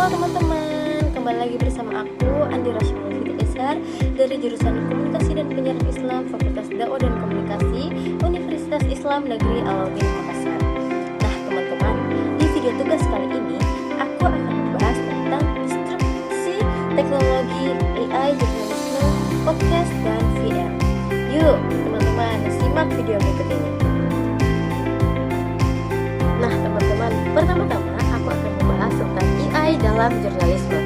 Halo teman-teman, kembali lagi bersama aku Andi Rashmani Fitri dari jurusan Komunikasi dan Penyiaran Islam Fakultas Dakwah dan Komunikasi Universitas Islam Negeri Alauddin Makassar. Nah teman-teman, di video tugas kali ini aku akan membahas tentang instruksi teknologi AI, jurnalisme, podcast, dan VR. Yuk teman-teman, simak video berikut ini. Nah teman-teman, pertama-tama aku akan membahas tentang AI dalam jurnalisme.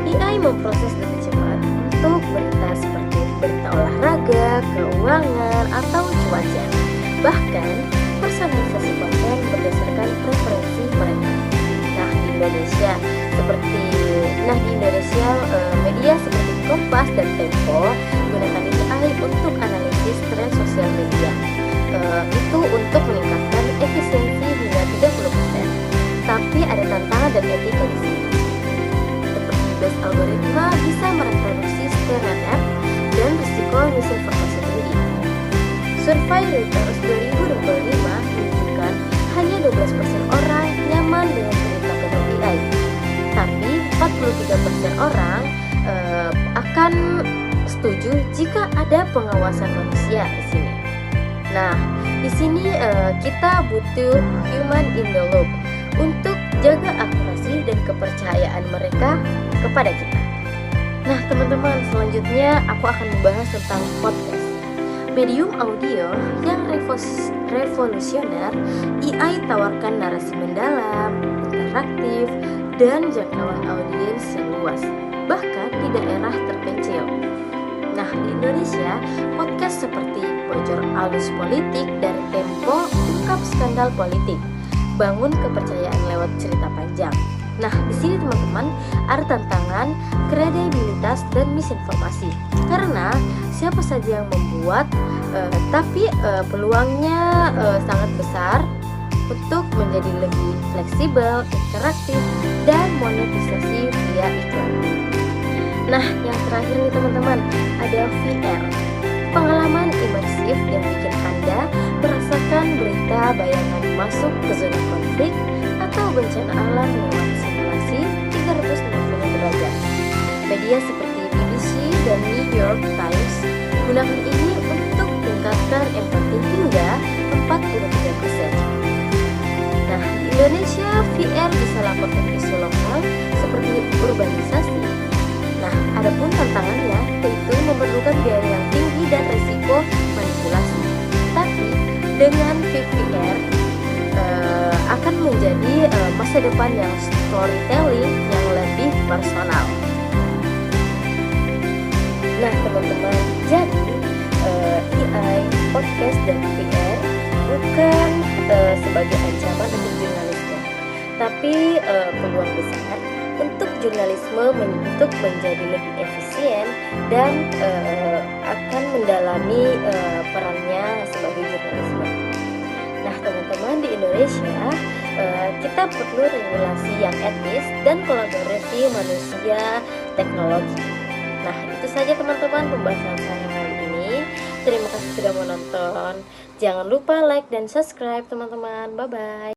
AI memproses data cepat untuk berita seperti berita olahraga, keuangan, atau cuaca. Bahkan personalisasi konten berdasarkan preferensi mereka. Nah di Indonesia media seperti Kompas dan Tempo gunakan AI untuk analisis tren sosial media. Itu untuk meningkatkan efisiensi hingga 30%. Tapi ada tantangan dan etika di sini. Seperti base algoritma bisa mereproduksi stereotip dan risiko misinformasi tinggi. Survei Reuters 2025 menunjukkan hanya 12% orang nyaman dengan berita penuh AI. Tapi 43% orang akan setuju jika ada pengawasan manusia di sini. Nah, di sini kita butuh human in the loop untuk jaga akurasi dan kepercayaan mereka kepada kita. Nah, teman-teman, selanjutnya aku akan membahas tentang podcast. Medium audio yang revolusioner, AI tawarkan narasi mendalam, interaktif, dan jangkauan audiens yang luas, bahkan di daerah terpencil. Nah, di Indonesia, podcast seperti Bocor Alus Politik dari Tempo ungkap skandal politik, bangun kepercayaan lewat cerita panjang. Nah, di sini teman-teman ada tantangan kredibilitas dan misinformasi. Karena siapa saja yang membuat, tapi peluangnya sangat besar untuk menjadi lebih fleksibel, interaktif, dan monetisasi via iklan. Nah, yang terakhir nih teman-teman, ada VR. Pengalaman imersif yang bikin Anda merasakan berita bayangan masuk ke zona konflik atau bencana alam lewat simulasi 360 derajat. Media seperti BBC dan New York Times gunakan ini untuk tingkatkan empati hingga 43%. Nah, di Indonesia, VR bisa laporkan isu lokal seperti urbanisasi. Nah, adapun tantangannya yaitu memerlukan biaya yang tinggi dan risiko manipulasi. Tapi dengan VR akan menjadi masa depan yang storytelling yang lebih personal. Nah, teman-teman, jadi AI, podcast, dan VR bukan sebagai ancaman untuk jurnalisme, tapi peluang besar untuk jurnalisme untuk menjadi lebih efisien dan akan mendalami perannya sebagai jurnalisme. Nah teman-teman, di Indonesia kita perlu regulasi yang etis dan kolaborasi manusia teknologi. Nah itu saja teman-teman pembahasan saya kali ini. Terima kasih sudah menonton. Jangan lupa like dan subscribe teman-teman. Bye-bye.